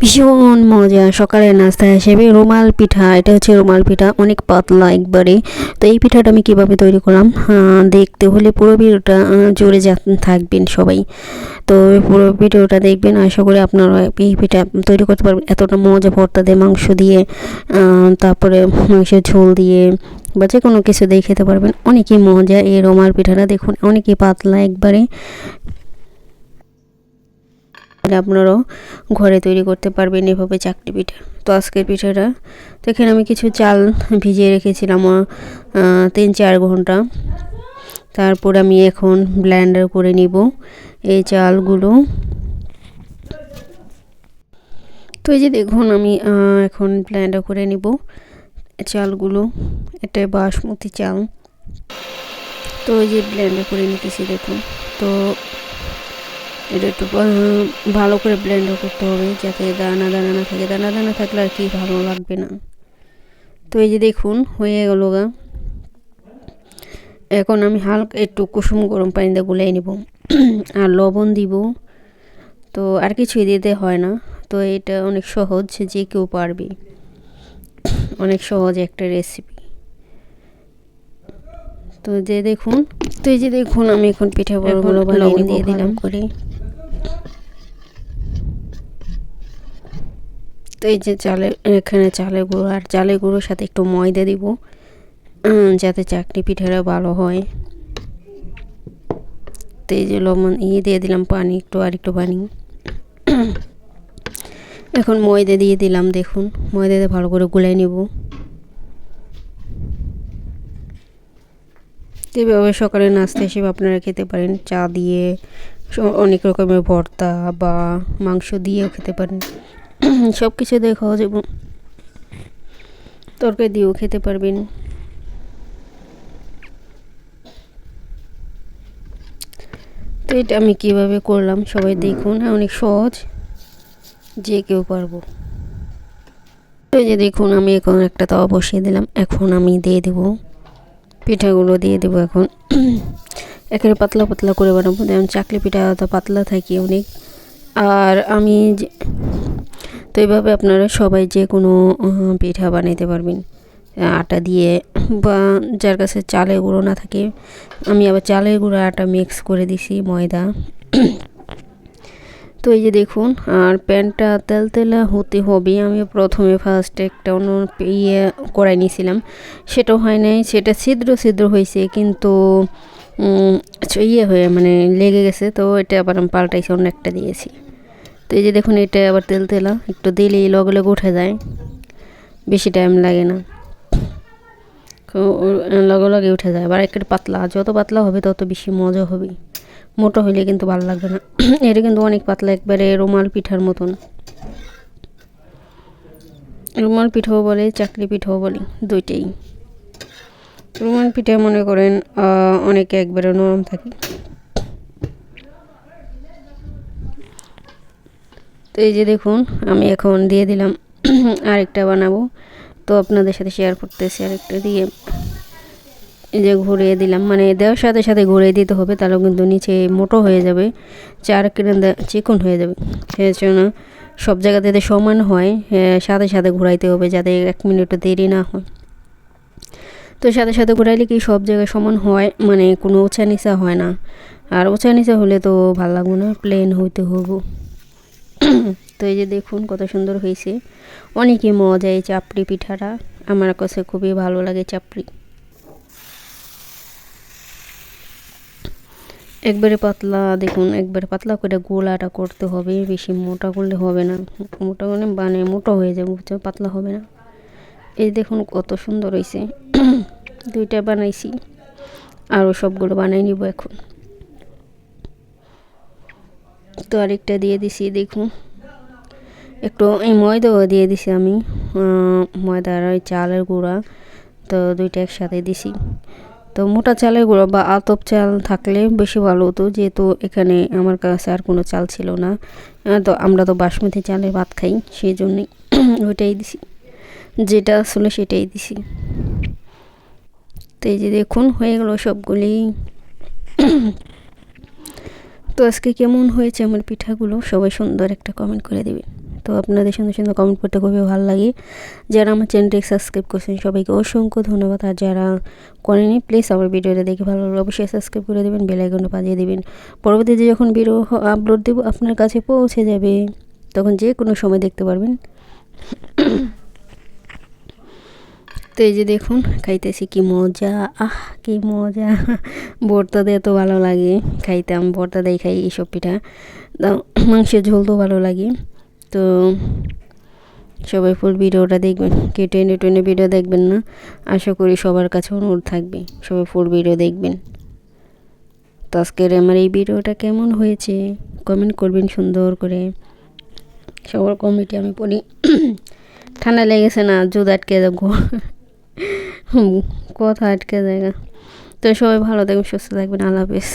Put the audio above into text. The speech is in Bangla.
ভীষণ মজা সকালের নাস্তা হিসেবে রুমাল পিঠা। এটা হচ্ছে রুমাল পিঠা, অনেক পাতলা একবারে। তো এই পিঠাটা আমি কিভাবে তৈরি করলাম দেখতে হলে পুরো ভিডিওটা জুড়ে থাকবেন সবাই। তো পুরো ভিডিওটা দেখবেন, আশা করি আপনারা এই পিঠা তৈরি করতে পারবেন। এতটা মজা, ভর্তা দিয়ে, মাংস দিয়ে, তারপরে মাংসের ঝোল দিয়ে বা যে কোনো কিছু দিয়ে খেতে পারবেন। অনেকই মজা এই রুমাল পিঠাটা, দেখুন অনেকই পাতলা একবারে। আপনারাও ঘরে তৈরি করতে পারবেন এভাবে চাকরি পিঠা। তো আজকের পিঠাটা, তো এখানে আমি কিছু চাল ভিজিয়ে রেখেছিলাম 3-4 ঘন্টা। তারপর আমি এখন ব্লেন্ডার করে নিব এই চালগুলো। তো এই যে দেখুন আমি এখন ব্লেন্ডার করে নিব চালগুলো। এটা বাসমতি চাল। তো এই যে ব্লেন্ডার করে নিতেছি দেখুন। তো এটা একটু ভালো করে ব্লেন্ডার করতে হবে যাতে দানা দানা না থাকে। দানা দানা থাকলে আর কি ভালো লাগবে না। তো এই যে দেখুন হয়ে গেল গা। এখন আমি হালকা একটু কুসুম গরম পানি দিয়ে গুলিয়ে নেব আর লবণ দিব। তো আর কিছুই দিতে হয় না। তো এটা অনেক সহজ, যে কেউ পারবে, অনেক সহজ একটা রেসিপি। তো যে দেখুন, তো এই যে দেখুন আমি এখন পিঠা বড়গুলো লবণ দিয়ে দিলাম করে। তো এই যে এখানে চালের গুঁড়ো, আর চালের গুঁড়োর সাথে একটু ময়দা দিব যাতে চাকরি পিঠাটা ভালো হয়। তো এই যে লবণ দিয়ে দিলাম, পানি একটু, আর একটু পানি। এখন ময়দা দিয়ে দিলাম, দেখুন ময়দা দিয়ে ভালো করে গুলাই নেব। এভাবে সকালে নাস্তা হিসেবে আপনারা খেতে পারেন, চা দিয়ে, অনেক রকমের ভর্তা বা মাংস দিয়েও খেতে পারেন। সব কিছু দিয়ে খাওয়া যাবে, তরকারি দিয়েও খেতে পারবেন। তো এটা আমি কিভাবে করলাম সবাই দেখুন, অনেক সহজ, যে কেউ পারবো। তো এই যে দেখুন আমি এখন একটা তাওয়া বসিয়ে দিলাম। এখন আমি দিয়ে দেব পিঠাগুলো, দিয়ে দেবো এখন। একেবারে পাতলা পাতলা করে বানাবো, যেমন চাকলি পিঠা তো পাতলা থাকে অনেক। আর আমি তো এইভাবে আপনারা সবাই যে কোনো পিঠা বানাইতে পারবেন আটা দিয়ে, বা যার কাছে চালের গুঁড়ো না থাকে। আমি আবার চালের গুঁড়ো আটা মিক্স করে দিছি, ময়দা। তো এই যে দেখুন, আর প্যানটা তেলতেলা হতে হবে। আমি প্রথমে ফার্স্টে একটা অন্য কড়াই নিয়েছিলাম, সেটাও হয় নাই, সেটা ছিদ্র ছিদ্র হয়েছে, কিন্তু হয়ে মানে লেগে গেছে। তো এটা আবার আমি পাল্টাইছি, অন্য একটা দিয়েছি। তো এই যে দেখুন এটা আবার তেলতেলা, একটু দিলেই লগে লগে উঠে যায়, বেশি টাইম লাগে না, লগে লগে উঠে যায়। আবার একটা পাতলা, যত পাতলা হবে তত বেশি মজা হবে। মোটা হইলে কিন্তু ভালো লাগবে না। এটা কিন্তু অনেক পাতলা, একবারে রুমাল পিঠার মতন। রুমাল পিঠাও বলে, চাকরি পিঠাও বলে, দুইটাই। রুমাল পিঠা মনে করেন অনেকে একবারে নরম থাকে। তো এই যে দেখুন আমি এখন দিয়ে দিলাম আরেকটা বানাবো, তো আপনাদের সাথে শেয়ার করতেছি। আরেকটা দিয়ে এই যে ঘুরিয়ে দিলাম, মানে দেওয়ার সাথে সাথে ঘুরিয়ে দিতে হবে, তাহলে কিন্তু নিচে মোটো হয়ে যাবে, চার কিনে চিকন হয়ে যাবে। সেই জন্য সব জায়গাতে যাতে সমান হয়, সাথে সাথে ঘুরাইতে হবে, যাতে 1 মিনিটও দেরি না হয়। তো সাথে সাথে ঘুরাইলে কি সব জায়গায় সমান হয়, মানে কোনো উঁচা নিচা হয় না। আর উঁচা নিচা হলে তো ভালো লাগবে না, প্লেন হইতে হবো। তো এই যে দেখুন কত সুন্দর হয়েছে, অনেকই মজা এই চাপড়ি পিঠাটা, আমার কাছে খুবই ভালো লাগে চাপড়ি। একবারে পাতলা, দেখুন একবারে পাতলা করে গোলাটা করতে হবে, বেশি মোটা করলে হবে না, মোটা করলে মানে মোটা হয়ে যাবে, বুঝছো, পাতলা হবে না। এই দেখুন কত সুন্দর হয়েছে। দুইটা বানাইছি, আরও সবগুলো বানাই নিব এখন। তো আরেকটা দিয়ে দিছি, দেখুন একটু এই ময়দাও দিয়ে দিছি আমি, ময়দা আর ওই চালের গুঁড়া, তো দুইটা একসাথে দিছি। তো মোটা চালের গুঁড়ো বা আতপ চাল থাকলে বেশি ভালো হতো, যেহেতু এখানে আমার কাছে আর কোনো চাল ছিল না। তো আমরা তো বাসমতি চালের ভাত খাই, সেই জন্যই ওইটাই দিছি, যেটা আসলে সেটাই দিছি। তো এই যে দেখুন হয়ে গেল সবগুলি। তো আজকে কেমন হয়েছে আমার পিঠাগুলো, সবাই সুন্দর একটা কমেন্ট করে দেবেন। তো আপনাদের সুন্দর সুন্দর কমেন্ট করতে খুবই ভালো লাগে। যারা আমার চ্যানেলটি সাবস্ক্রাইব করছেন সবাইকে অসংখ্য ধন্যবাদ। আর যারা করেনি প্লিজ আমার ভিডিওটা দেখে ভালো লাগলে অবশ্যই সাবস্ক্রাইব করে দেবেন, বেল আইকনটা বাজিয়ে দেবেন। পরবর্তীতে যখন ভিডিও আপলোড দেবো আপনার কাছে পৌঁছে যাবে, তখন যে কোনো সময় দেখতে পারবেন। তো এই যে দেখুন খাইতেছি, কি মজা, কি মজা। ভর্তা দিয়ে তো ভালো লাগে খাইতে, আমি ভর্তা দিয়ে খাই এইসব পিঠা। মাংসের ঝোল তো ভালো লাগে। তো সবাই ফুল ভিডিওটা দেখবেন, কেউ টেনে টেনে ভিডিও দেখবেন না। আশা করি সবার কাছে অনুরোধ থাকবে সবাই ফুল ভিডিও দেখবেন। তো আজকের আমার এই ভিডিওটা কেমন হয়েছে কমেন্ট করবেন সুন্দর করে। সবার কমেন্টে আমি পড়ি। ঠান্ডা লেগেছে না, জুদ আটকে যাবো, কথা আটকে জায়গা। তো সবাই ভালো থাকবেন, সুস্থ থাকবেন, আল্লাহ হাফেজ।